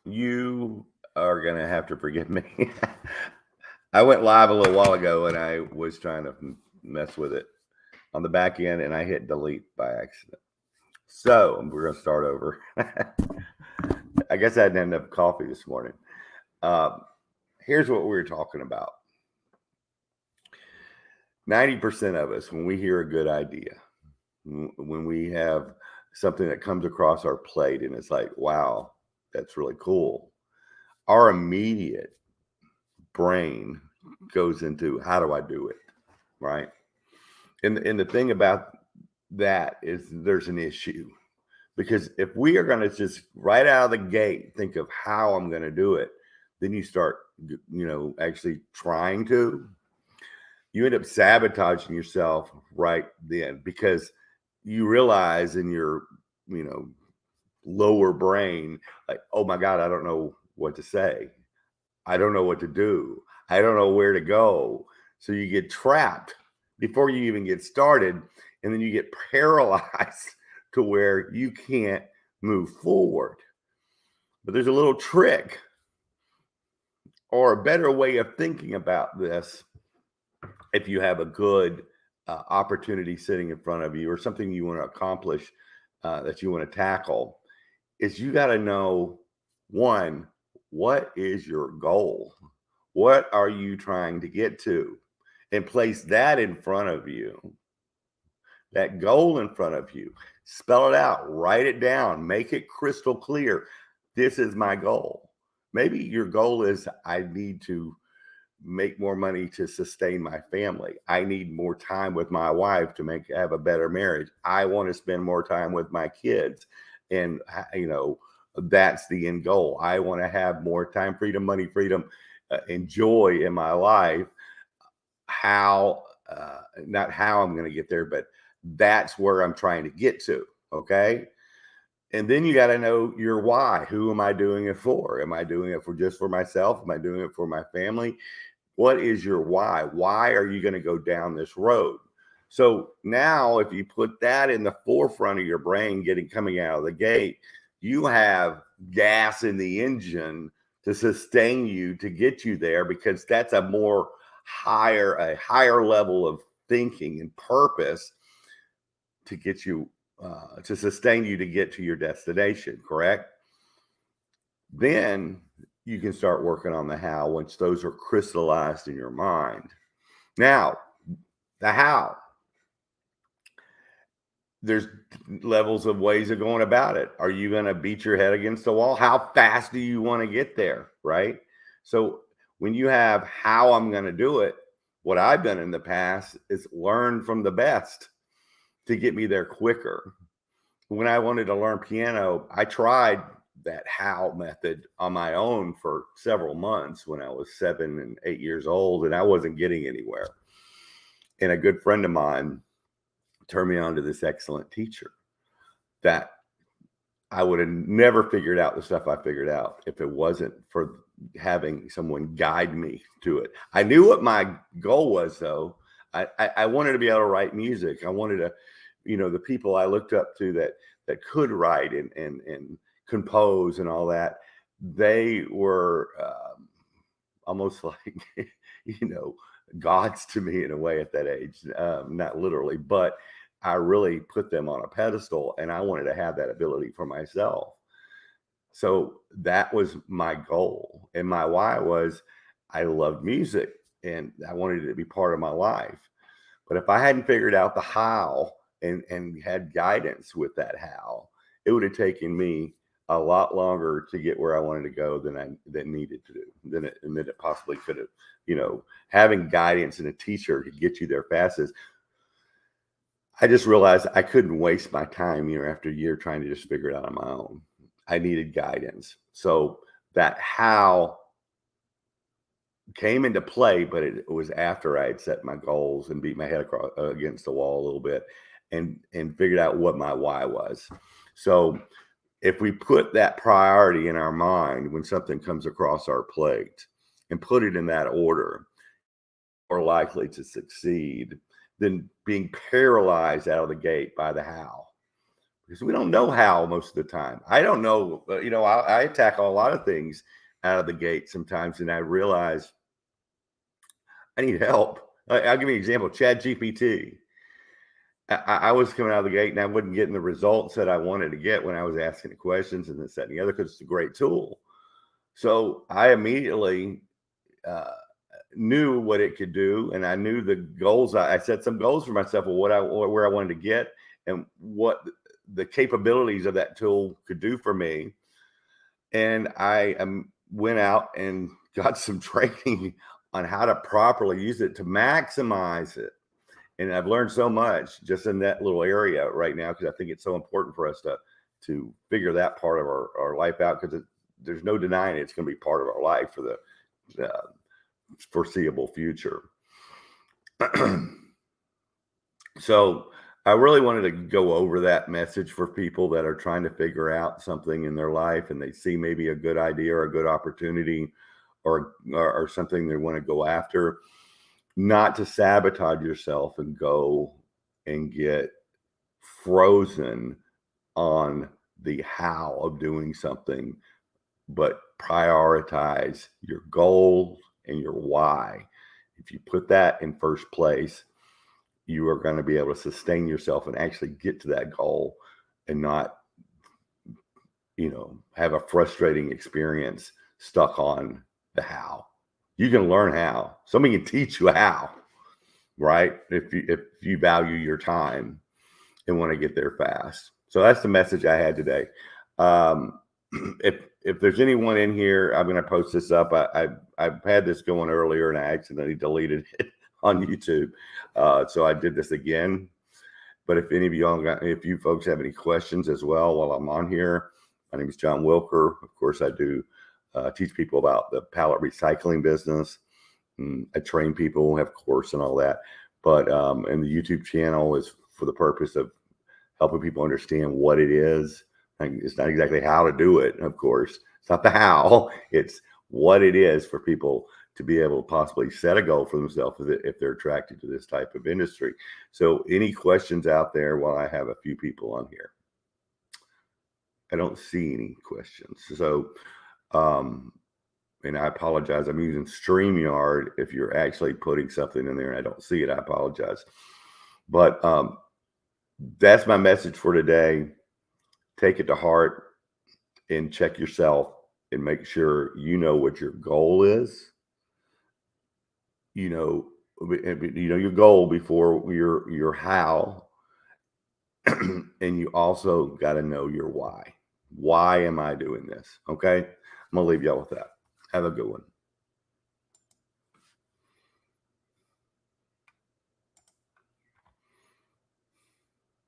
You are going to have to forgive me. I went live a little while ago and I was trying to mess with it on the back end and I hit delete by accident. So we're going to start over. I guess I didn't have enough coffee this morning. Uh, Here's what we were talking about. 90% of us, when we hear a good idea, when we have something that comes across our plate and it's like, wow, that's really cool, our immediate brain goes into how do I do it, right? And the thing about that is there's an issue because if we are going to just right out of the gate think of how I'm going to do it, then you start, actually trying to, you end up sabotaging yourself right then because you realize in your, you know, lower brain, like, oh my God, I don't know what to say. I don't know what to do. I don't know where to go. So you get trapped before you even get started. And then you get paralyzed to where you can't move forward. But there's a little trick or a better way of thinking about this if you have a good opportunity sitting in front of you or something you want to accomplish that you want to tackle is you got to know, one, what is your goal? What are you trying to get to? And place that in front of you, that goal in front of you. Spell it out, write it down, make it crystal clear. This is my goal. Maybe your goal is I need to make more money to sustain my family. I need more time with my wife to have a better marriage. I want to spend more time with my kids. And, that's the end goal. I want to have more time, freedom, money, freedom, and joy in my life. Not how I'm going to get there, but that's where I'm trying to get to. Okay. And then you got to know your why. Who am I doing it for? Am I doing it for just for myself? Am I doing it for my family? What is your why? Why are you going to go down this road? So now if you put that in the forefront of your brain, coming out of the gate, you have gas in the engine to sustain you to get you there, because that's a higher level of thinking and purpose to get you to sustain you to get to your destination, correct? Then you can start working on the how once those are crystallized in your mind. Now, the how. There's levels of ways of going about it. Are you going to beat your head against the wall? How fast do you want to get there, right? So when you have how I'm going to do it, what I've done in the past is learn from the best to get me there quicker. When I wanted to learn piano, I tried that how method on my own for several months when I was 7 and 8 years old, and I wasn't getting anywhere. And a good friend of mine turned me on to this excellent teacher that I would have never figured out the stuff I figured out if it wasn't for having someone guide me to it. I knew what my goal was, though. I wanted to be able to write music. I wanted to, the people I looked up to that could write and compose and all that, they were almost like, gods to me in a way at that age. Not literally, but I really put them on a pedestal, and I wanted to have that ability for myself. So that was my goal. And my why was I loved music and I wanted it to be part of my life. But if I hadn't figured out the how and had guidance with that how, it would have taken me a lot longer to get where I wanted to go than needed to do, than it possibly could have. Having guidance and a teacher could get you there fastest. I just realized I couldn't waste my time year after year trying to just figure it out on my own. I needed guidance. So that how came into play, but it was after I had set my goals and beat my head against the wall a little bit and figured out what my why was. So if we put that priority in our mind when something comes across our plate and put it in that order, more likely to succeed than being paralyzed out of the gate by the how. because we don't know how most of the time. I don't know, I tackle a lot of things out of the gate sometimes, and I realize I need help. I'll give you an example. Chat GPT. I was coming out of the gate and I wasn't getting the results that I wanted to get when I was asking the questions and this, that, and the other, because it's a great tool. So I immediately uh, knew what it could do, and I knew the goals. I set some goals for myself of where I wanted to get and what the capabilities of that tool could do for me. And I went out and got some training on how to properly use it to maximize it. And I've learned so much just in that little area right now, because I think it's so important for us to figure that part of our life out, because there's no denying it's going to be part of our life for the foreseeable future. So I really wanted to go over that message for people that are trying to figure out something in their life, and they see maybe a good idea or a good opportunity or something they want to go after, not to sabotage yourself and go and get frozen on the how of doing something, but prioritize your goals and your why. If you put that in first place, you are going to be able to sustain yourself and actually get to that goal, and not, have a frustrating experience stuck on the how. You can learn how. Somebody can teach you how, right? If you value your time and want to get there fast. So that's the message I had today. If there's anyone in here, I'm going to post this up. I've had this going earlier and I accidentally deleted it on YouTube. So I did this again. But if any of if you folks have any questions as well while I'm on here, my name is John Wilker. Of course, I do teach people about the pallet recycling business. I train people, have course and all that. But and the YouTube channel is for the purpose of helping people understand what it is. It's not exactly how to do it, of course. It's not the how, it's what it is for people to be able to possibly set a goal for themselves if they're attracted to this type of industry. So any questions out there while I have a few people on here? I don't see any questions. So, and I apologize. I'm using StreamYard. If you're actually putting something in there and I don't see it, I apologize. But that's my message for today. Take it to heart and check yourself and make sure you know what your goal is. You know your goal before your how. And you also got to know your why. Why am I doing this? Okay. I'm going to leave y'all with that. Have a good one.